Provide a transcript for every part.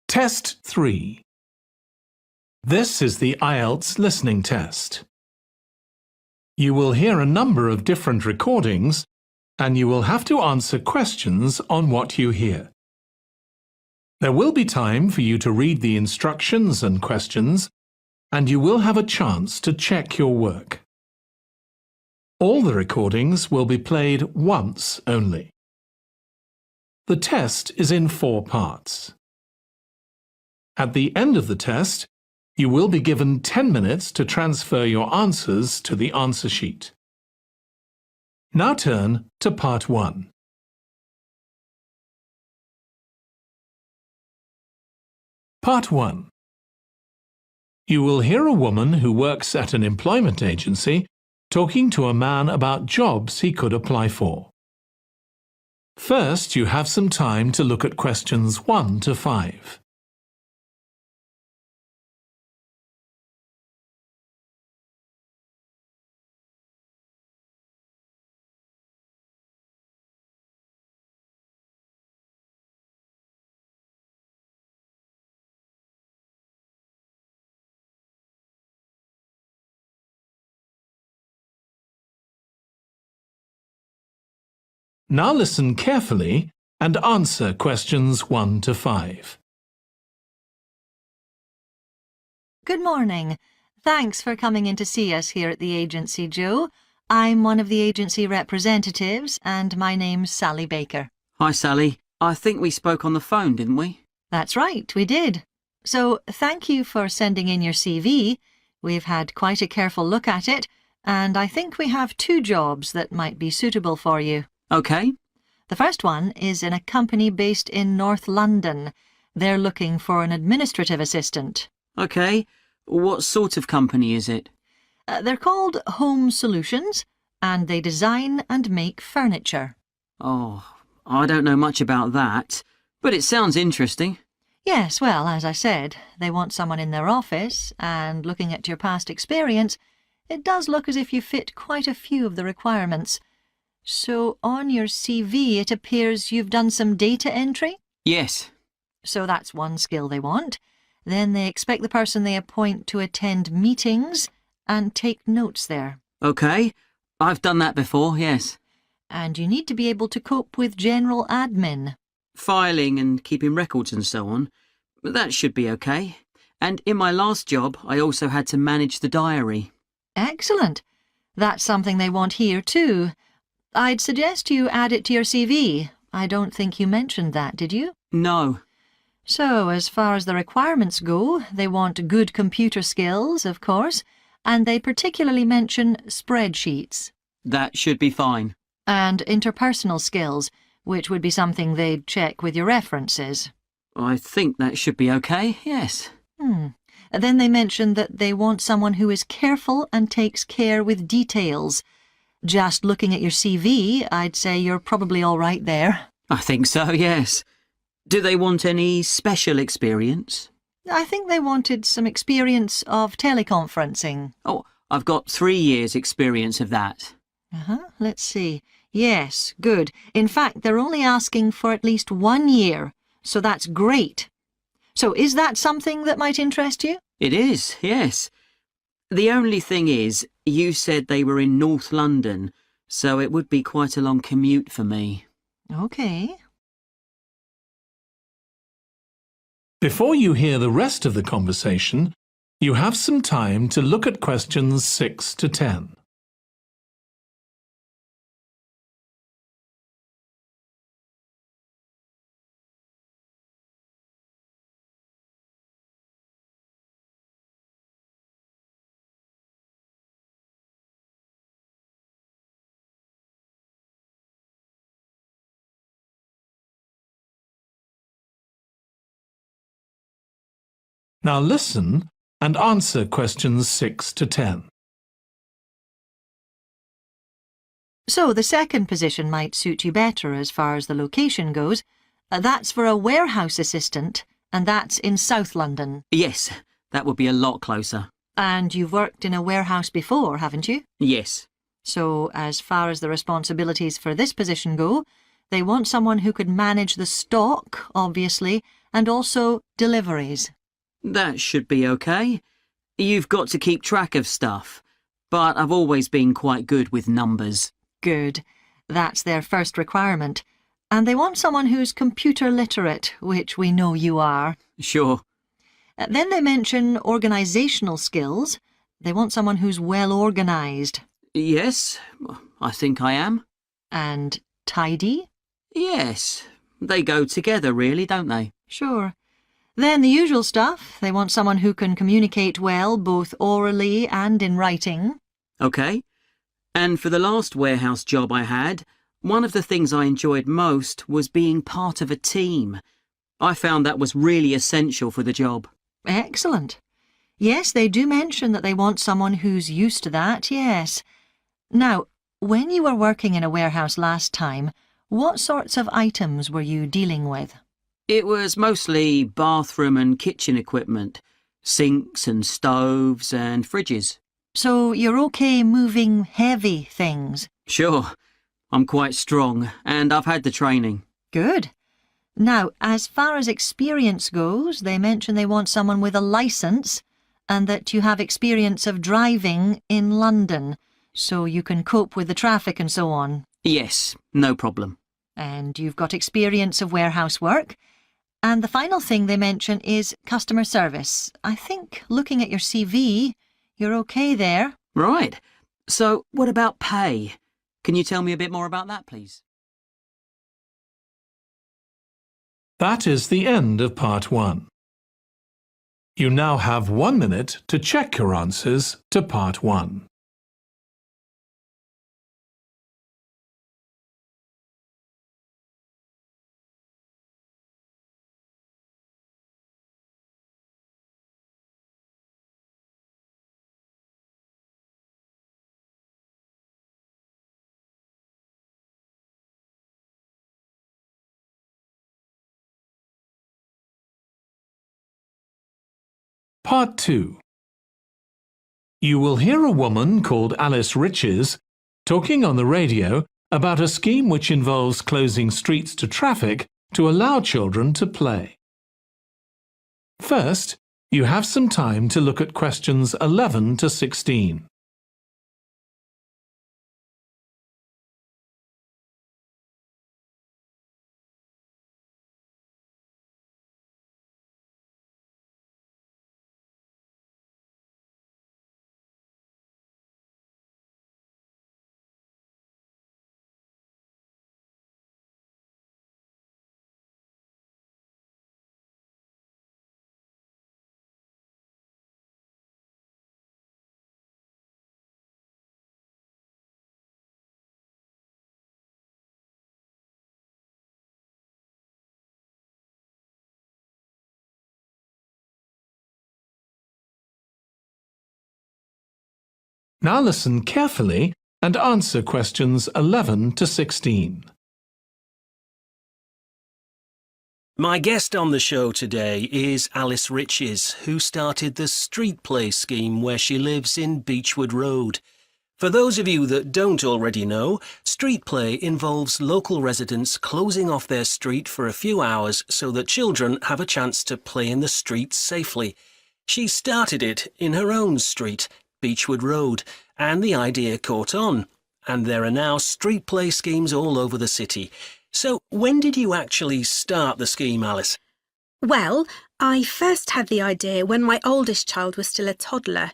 Test 3. This is the IELTS listening test. You will hear a number of different recordings and you will have to answer questions on what you hear. There will be time for you to read the instructions and questions, and you will have a chance to check your work. All the recordings will be played once only. The test is in 4 parts. At the end of the test, you will be given 10 minutes to transfer your answers to the answer sheet. Now turn to Part 1. Part 1. You will hear a woman who works at an employment agency talking to a man about jobs he could apply for. First, you have some time to look at questions 1 to 5. Now listen carefully and answer questions 1 to 5. Good morning. Thanks for coming in to see us here at the agency, Joe. I'm one of the agency representatives and my name's Sally Baker. Hi, Sally. I think we spoke on the phone, didn't we? That's right, we did. So thank you for sending in your CV. We've had quite a careful look at it, and I think we have 2 jobs that might be suitable for you. OK. The first one is in a company based in North London. They're looking for an administrative assistant. OK. What sort of company is it? They're called Home Solutions, and they design and make furniture. Oh, I don't know much about that, but it sounds interesting. Yes, well, as I said, they want someone in their office, and looking at your past experience, it does look as if you fit quite a few of the requirements. So on your CV it appears you've done some data entry? Yes. So that's one skill they want. Then they expect the person they appoint to attend meetings and take notes there. OK. I've done that before, yes. And you need to be able to cope with general admin. Filing and keeping records and so on. That should be OK. And in my last job, I also had to manage the diary. Excellent. That's something they want here too. I'd suggest you add it to your CV. I don't think you mentioned that, did you? No. So, as far as the requirements go, they want good computer skills, of course, and they particularly mention spreadsheets. That should be fine. And interpersonal skills, which would be something they'd check with your references. I think that should be OK, yes. Then they mention that they want someone who is careful and takes care with details. Just looking at your CV, I'd say you're probably all right there. I think so, yes. Do they want any special experience? I think they wanted some experience of teleconferencing. Oh, I've got 3 years' experience of that. Let's see. Yes, good. In fact, they're only asking for at least 1 year, so that's great. So is that something that might interest you? It is, yes. The only thing is, you said they were in North London, so it would be quite a long commute for me. OK. Before you hear the rest of the conversation, you have some time to look at questions 6 to 10. Now listen and answer questions 6 to 10. So the second position might suit you better as far as the location goes. That's for a warehouse assistant, and that's in South London. Yes, that would be a lot closer. And you've worked in a warehouse before, haven't you? Yes. So as far as the responsibilities for this position go, they want someone who could manage the stock, obviously, and also deliveries. That should be okay. You've got to keep track of stuff, but I've always been quite good with numbers. Good. That's their first requirement. And they want someone who's computer literate, which we know you are. Sure. Then they mention organisational skills. They want someone who's well organised. Yes, I think I am. And tidy? Yes, they go together really, don't they? Sure. Then the usual stuff. They want someone who can communicate well, both orally and in writing. Okay. And for the last warehouse job I had, one of the things I enjoyed most was being part of a team. I found that was really essential for the job. Excellent. Yes, they do mention that they want someone who's used to that, yes. Now, when you were working in a warehouse last time, what sorts of items were you dealing with? It was mostly bathroom and kitchen equipment, sinks and stoves and fridges. So you're okay moving heavy things? Sure, I'm quite strong and I've had the training. Good. Now, as far as experience goes, they mention they want someone with a licence and that you have experience of driving in London, so you can cope with the traffic and so on. Yes, no problem. And you've got experience of warehouse work. And the final thing they mention is customer service. I think, looking at your CV, you're okay there. Right. So, what about pay? Can you tell me a bit more about that, please? That is the end of part 1. You now have 1 minute to check your answers to part 1. Part 2. You will hear a woman called Alice Riches talking on the radio about a scheme which involves closing streets to traffic to allow children to play. First, you have some time to look at questions 11 to 16. Now listen carefully and answer questions 11 to 16. My guest on the show today is Alice Riches, who started the Street Play scheme where she lives in Beechwood Road. For those of you that don't already know, Street Play involves local residents closing off their street for a few hours so that children have a chance to play in the streets safely. She started it in her own street, Beechwood Road, and the idea caught on. And there are now street play schemes all over the city. So when did you actually start the scheme, Alice? Well, I first had the idea when my oldest child was still a toddler.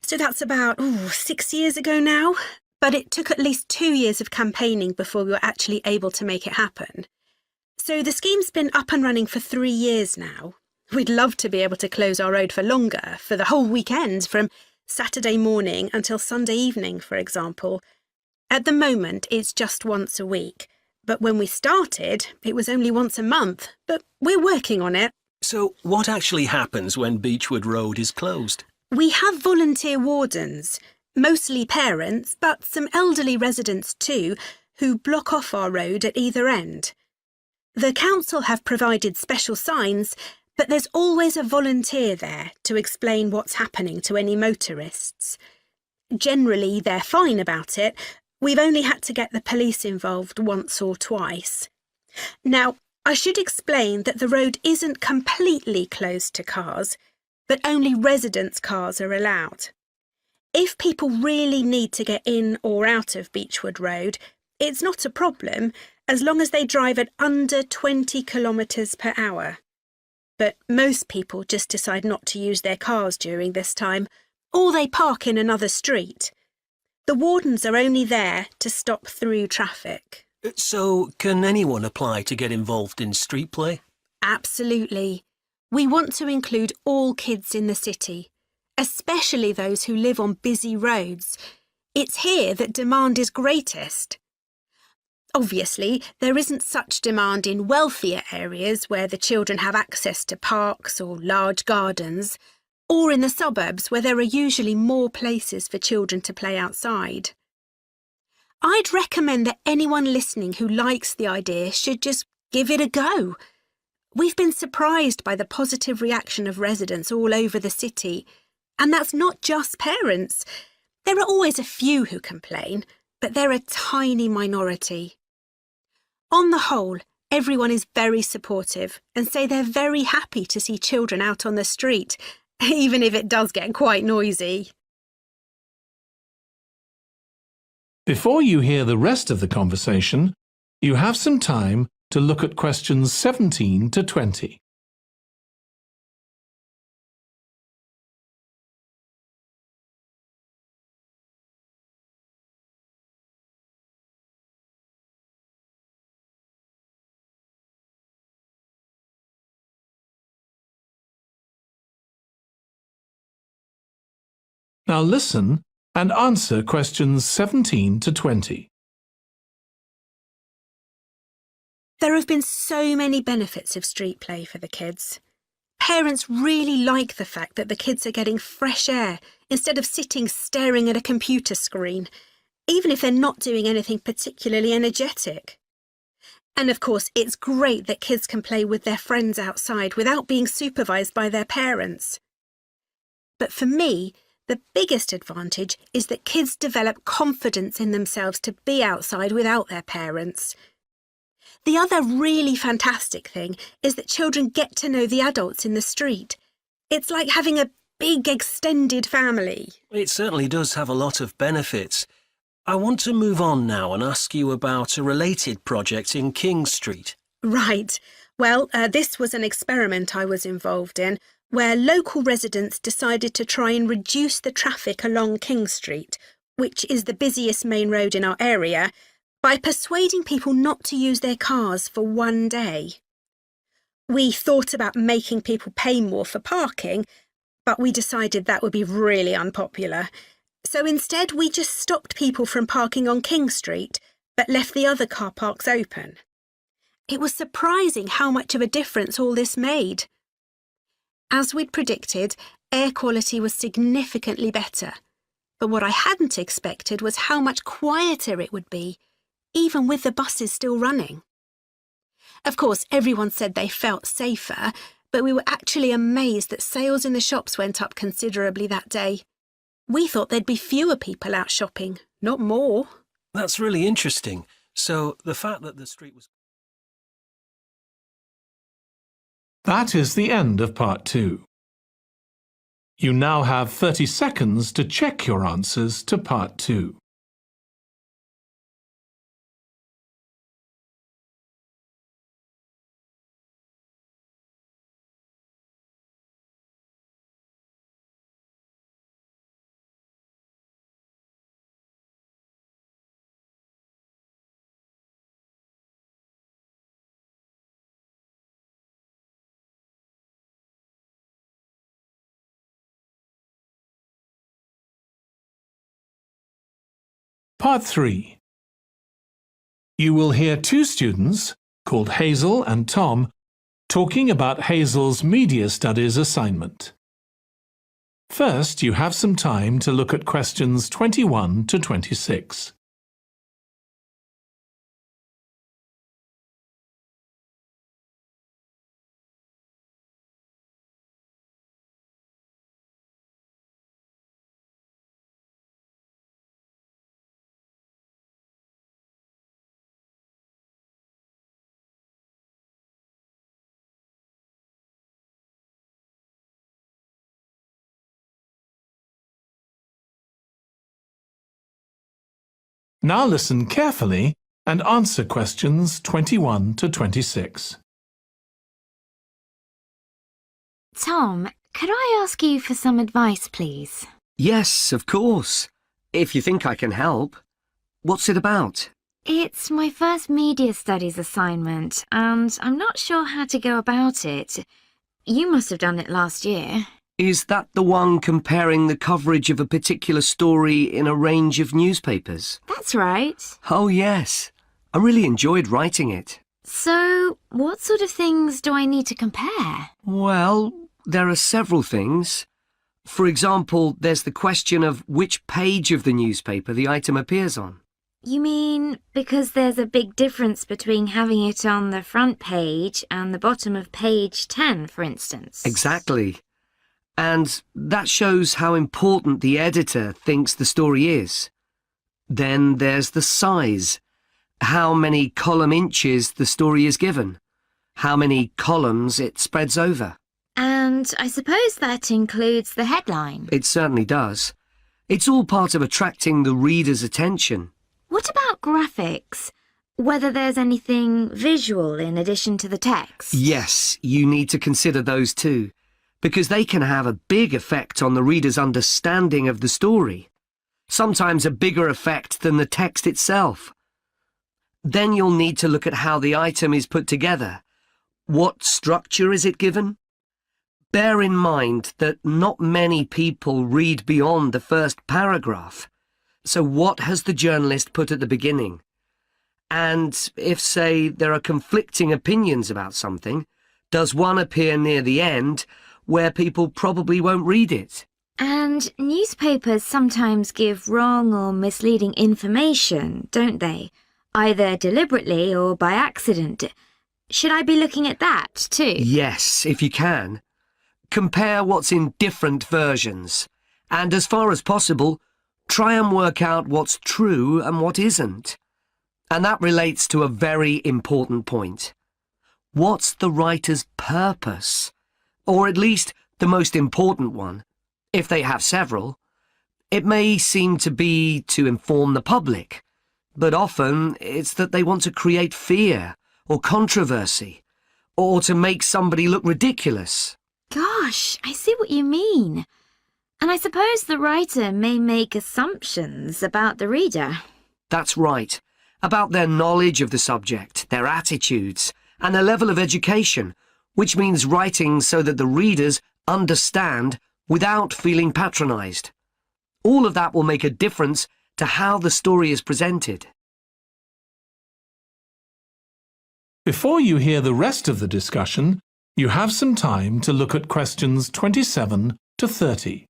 So that's about 6 years ago now. But it took at least 2 years of campaigning before we were actually able to make it happen. So the scheme's been up and running for 3 years now. We'd love to be able to close our road for longer, for the whole weekend, from Saturday morning until Sunday evening, for example. At the moment, it's just once a week. But when we started, it was only once a month. But we're working on it. So what actually happens when Beechwood Road is closed? We have volunteer wardens, mostly parents, but some elderly residents too, who block off our road at either end. The council have provided special signs, but there's always a volunteer there to explain what's happening to any motorists. Generally, they're fine about it. We've only had to get the police involved once or twice. Now, I should explain that the road isn't completely closed to cars, but only residents' cars are allowed. If people really need to get in or out of Beechwood Road, it's not a problem as long as they drive at under 20 kilometres per hour. But most people just decide not to use their cars during this time, or they park in another street. The wardens are only there to stop through traffic. So, can anyone apply to get involved in street play? Absolutely. We want to include all kids in the city, especially those who live on busy roads. It's here that demand is greatest. Obviously, there isn't such demand in wealthier areas where the children have access to parks or large gardens, or in the suburbs where there are usually more places for children to play outside. I'd recommend that anyone listening who likes the idea should just give it a go. We've been surprised by the positive reaction of residents all over the city, and that's not just parents. There are always a few who complain, but they're a tiny minority. On the whole, everyone is very supportive and say they're very happy to see children out on the street, even if it does get quite noisy. Before you hear the rest of the conversation, you have some time to look at questions 17 to 20. Now listen and answer questions 17 to 20. There have been so many benefits of street play for the kids. Parents really like the fact that the kids are getting fresh air instead of sitting staring at a computer screen, even if they're not doing anything particularly energetic. And of course, it's great that kids can play with their friends outside without being supervised by their parents. But for me, the biggest advantage is that kids develop confidence in themselves to be outside without their parents. The other really fantastic thing is that children get to know the adults in the street. It's like having a big extended family. It certainly does have a lot of benefits. I want to move on now and ask you about a related project in King Street. Right. Well, this was an experiment I was involved in, where local residents decided to try and reduce the traffic along King Street, which is the busiest main road in our area, by persuading people not to use their cars for one day. We thought about making people pay more for parking, but we decided that would be really unpopular. So instead, we just stopped people from parking on King Street, but left the other car parks open. It was surprising how much of a difference all this made. As we'd predicted, air quality was significantly better. But what I hadn't expected was how much quieter it would be, even with the buses still running. Of course, everyone said they felt safer, but we were actually amazed that sales in the shops went up considerably that day. We thought there'd be fewer people out shopping, not more. That's really interesting. So, the fact that the street was... That is the end of part 2. You now have 30 seconds to check your answers to part 2. Part 3. You will hear 2 students, called Hazel and Tom, talking about Hazel's Media Studies assignment. First, you have some time to look at questions 21 to 26. Now listen carefully and answer questions 21 to 26. Tom, could I ask you for some advice, please? Yes, of course. If you think I can help. What's it about? It's my first media studies assignment, and I'm not sure how to go about it. You must have done it last year. Is that the one comparing the coverage of a particular story in a range of newspapers? That's right. Oh, yes. I really enjoyed writing it. So, what sort of things do I need to compare? Well, there are several things. For example, there's the question of which page of the newspaper the item appears on. You mean because there's a big difference between having it on the front page and the bottom of page 10, for instance? Exactly. And that shows how important the editor thinks the story is. Then there's the size. How many column inches the story is given. How many columns it spreads over. And I suppose that includes the headline. It certainly does. It's all part of attracting the reader's attention. What about graphics? Whether there's anything visual in addition to the text? Yes, you need to consider those too, because they can have a big effect on the reader's understanding of the story. Sometimes a bigger effect than the text itself. Then you'll need to look at how the item is put together. What structure is it given? Bear in mind that not many people read beyond the first paragraph. So what has the journalist put at the beginning? And if, say, there are conflicting opinions about something, does one appear near the end where people probably won't read it? And newspapers sometimes give wrong or misleading information, don't they? Either deliberately or by accident. Should I be looking at that too? Yes, if you can. Compare what's in different versions. And as far as possible, try and work out what's true and what isn't. And that relates to a very important point. What's the writer's purpose? Or at least the most important one, if they have several. It may seem to be to inform the public, but often it's that they want to create fear or controversy, or to make somebody look ridiculous. Gosh, I see what you mean. And I suppose the writer may make assumptions about the reader. That's right. About their knowledge of the subject, their attitudes, and their level of education, which means writing so that the readers understand without feeling patronised. All of that will make a difference to how the story is presented. Before you hear the rest of the discussion, you have some time to look at questions 27 to 30.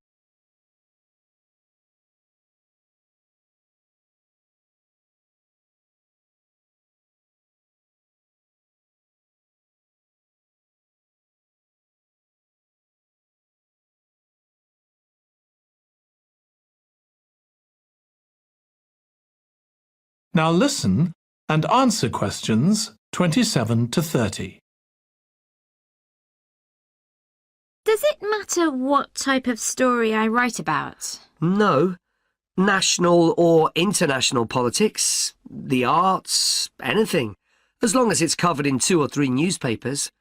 Now listen and answer questions 27 to 30. Does it matter what type of story I write about? No. National or international politics, the arts, anything, as long as it's covered in 2 or 3 newspapers.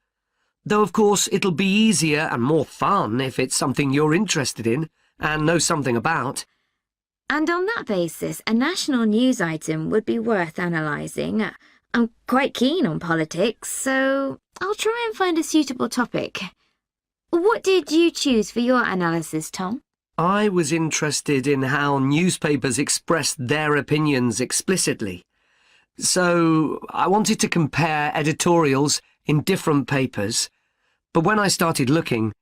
Though, of course, it'll be easier and more fun if it's something you're interested in and know something about. And on that basis, a national news item would be worth analysing. I'm quite keen on politics, so I'll try and find a suitable topic. What did you choose for your analysis, Tom? I was interested in how newspapers expressed their opinions explicitly. So I wanted to compare editorials in different papers, but when I started looking,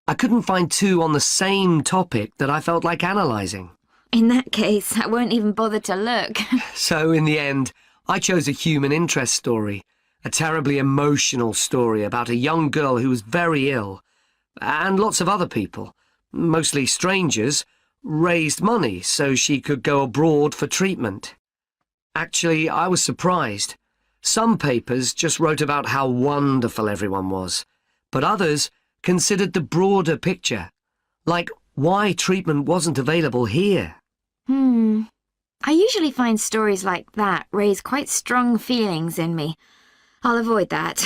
I couldn't find 2 on the same topic that I felt like analysing. In that case, I won't even bother to look. So in the end, I chose a human interest story, a terribly emotional story about a young girl who was very ill, and lots of other people, mostly strangers, raised money so she could go abroad for treatment. Actually, I was surprised. Some papers just wrote about how wonderful everyone was, but others considered the broader picture, like why treatment wasn't available here. I usually find stories like that raise quite strong feelings in me. I'll avoid that.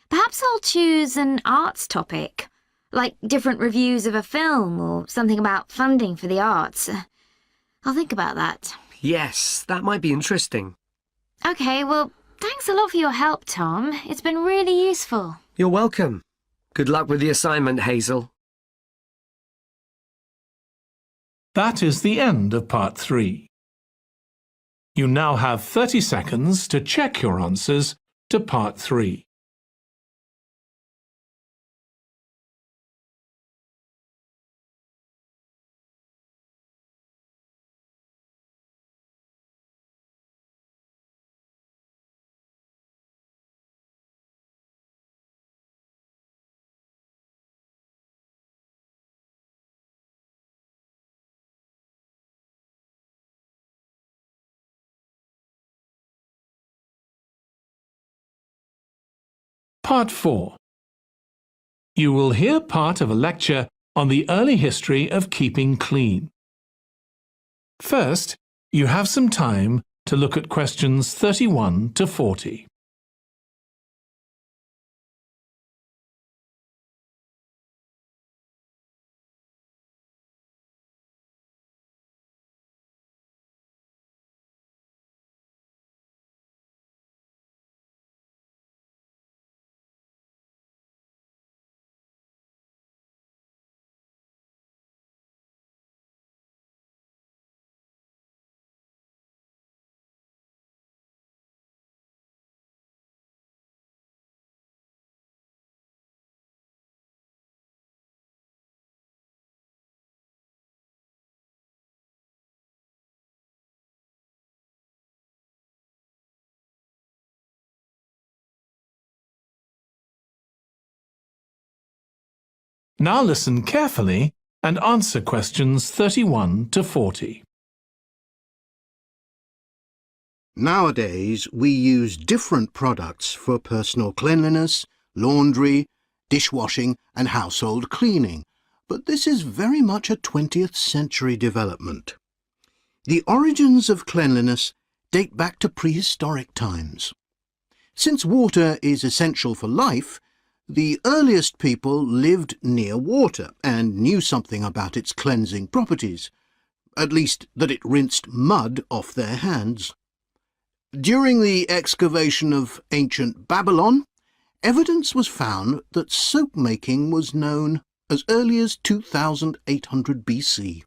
Perhaps I'll choose an arts topic, like different reviews of a film or something about funding for the arts. I'll think about that. Yes, that might be interesting. Okay, well, thanks a lot for your help, Tom. It's been really useful. You're welcome. Good luck with the assignment, Hazel. That is the end of Part 3. You now have 30 seconds to check your answers to Part 3. Part 4. You will hear part of a lecture on the early history of keeping clean. First, you have some time to look at questions 31 to 40. Now listen carefully and answer questions 31 to 40. Nowadays, we use different products for personal cleanliness, laundry, dishwashing and household cleaning, but this is very much a 20th century development. The origins of cleanliness date back to prehistoric times. Since water is essential for life, the earliest people lived near water and knew something about its cleansing properties, at least that it rinsed mud off their hands. During the excavation of ancient Babylon, evidence was found that soap making was known as early as 2800 BC.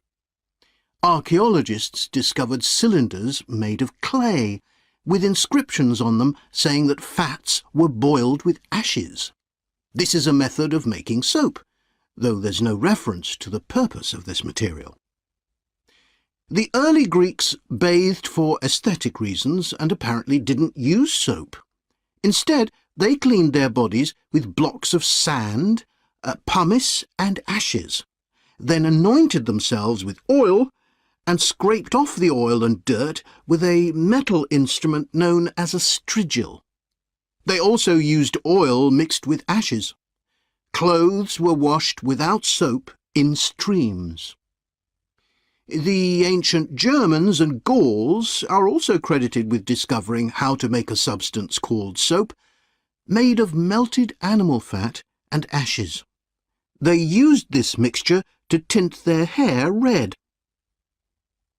Archaeologists discovered cylinders made of clay, with inscriptions on them saying that fats were boiled with ashes. This is a method of making soap, though there's no reference to the purpose of this material. The early Greeks bathed for aesthetic reasons and apparently didn't use soap. Instead, they cleaned their bodies with blocks of sand, pumice and ashes, then anointed themselves with oil and scraped off the oil and dirt with a metal instrument known as a strigil. They also used oil mixed with ashes. Clothes were washed without soap in streams. The ancient Germans and Gauls are also credited with discovering how to make a substance called soap, made of melted animal fat and ashes. They used this mixture to tint their hair red.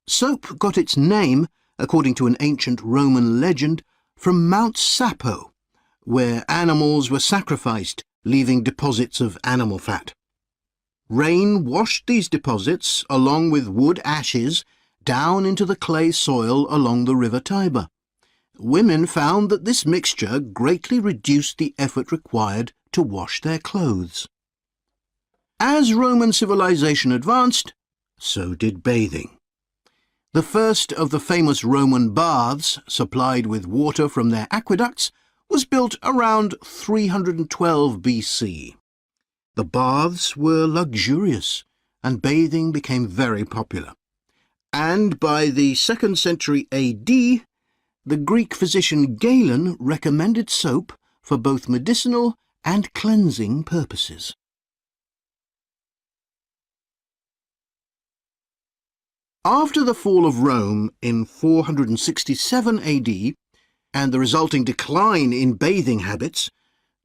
Soap got its name, according to an ancient Roman legend, from Mount Sapo, where animals were sacrificed, leaving deposits of animal fat. Rain washed these deposits, along with wood ashes, down into the clay soil along the river Tiber. Women found that this mixture greatly reduced the effort required to wash their clothes. As Roman civilization advanced, so did bathing. The first of the famous Roman baths, supplied with water from their aqueducts, was built around 312 BC. The baths were luxurious, and bathing became very popular. And by the 2nd century AD, the Greek physician Galen recommended soap for both medicinal and cleansing purposes. After the fall of Rome in 467 AD and the resulting decline in bathing habits,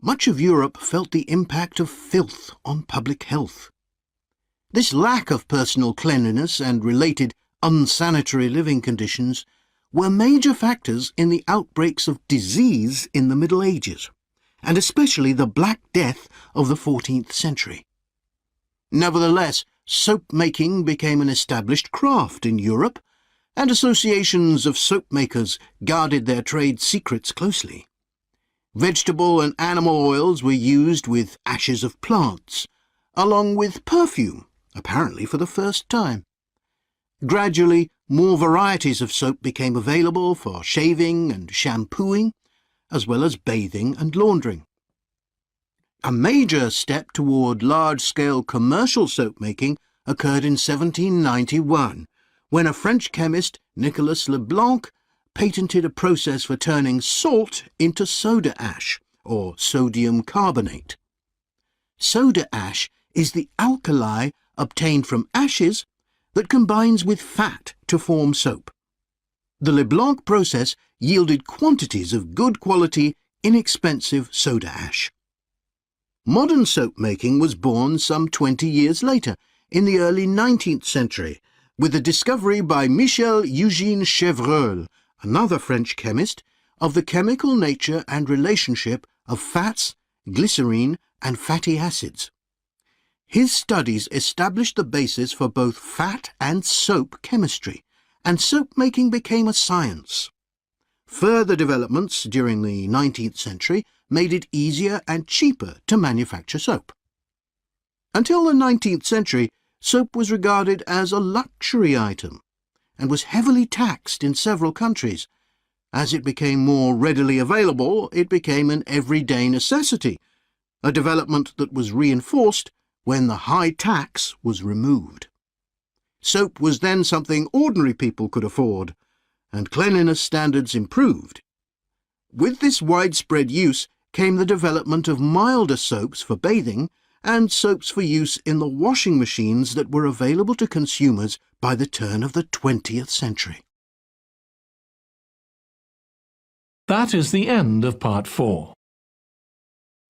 much of Europe felt the impact of filth on public health. This lack of personal cleanliness and related unsanitary living conditions were major factors in the outbreaks of disease in the Middle Ages, and especially the Black Death of the 14th century. Nevertheless, soap-making became an established craft in Europe, and associations of soap makers guarded their trade secrets closely. Vegetable and animal oils were used with ashes of plants, along with perfume, apparently for the first time. Gradually, more varieties of soap became available for shaving and shampooing, as well as bathing and laundering. A major step toward large-scale commercial soap-making occurred in 1791, when a French chemist, Nicolas Leblanc, patented a process for turning salt into soda ash, or sodium carbonate. Soda ash is the alkali obtained from ashes that combines with fat to form soap. The Leblanc process yielded quantities of good quality, inexpensive soda ash. Modern soap making was born some 20 years later, in the early 19th century, with the discovery by Michel Eugène Chevreul, another French chemist, of the chemical nature and relationship of fats, glycerine, and fatty acids. His studies established the basis for both fat and soap chemistry, and soap making became a science. Further developments during the 19th century made it easier and cheaper to manufacture soap. Until the 19th century, soap was regarded as a luxury item and was heavily taxed in several countries. As it became more readily available, it became an everyday necessity, a development that was reinforced when the high tax was removed. Soap was then something ordinary people could afford, and cleanliness standards improved. With this widespread use came the development of milder soaps for bathing and soaps for use in the washing machines that were available to consumers by the turn of the 20th century. That is the end of Part 4.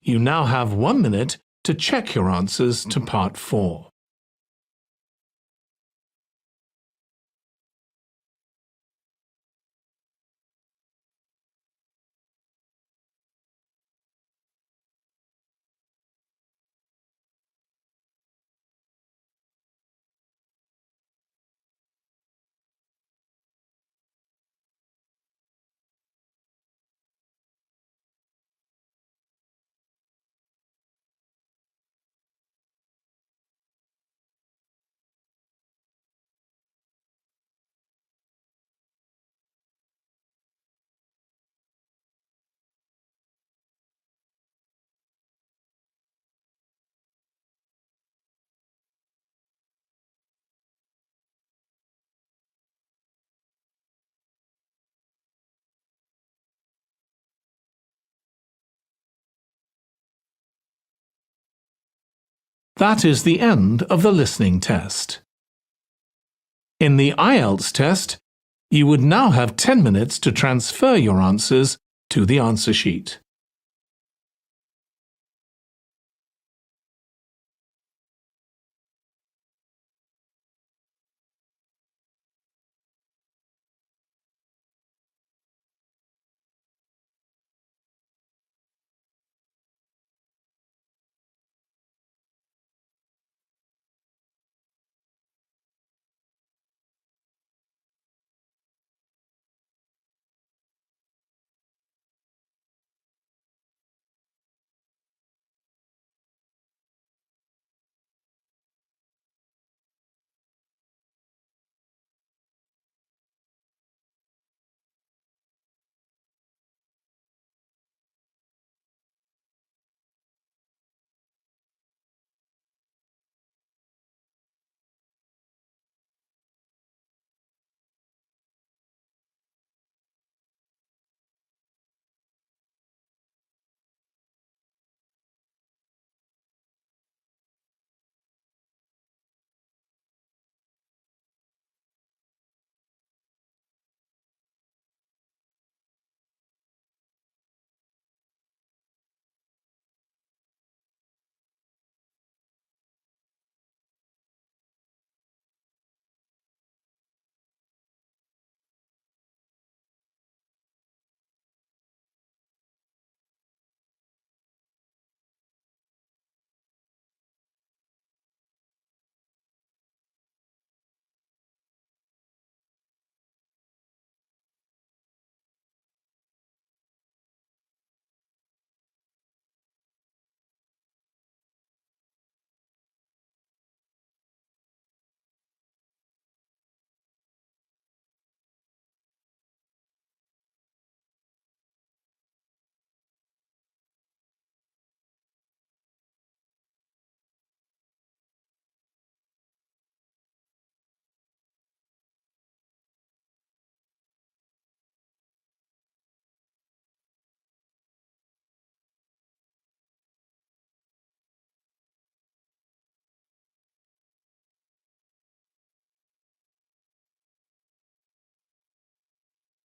You now have 1 minute to check your answers to Part 4. That is the end of the listening test. In the IELTS test, you would now have 10 minutes to transfer your answers to the answer sheet.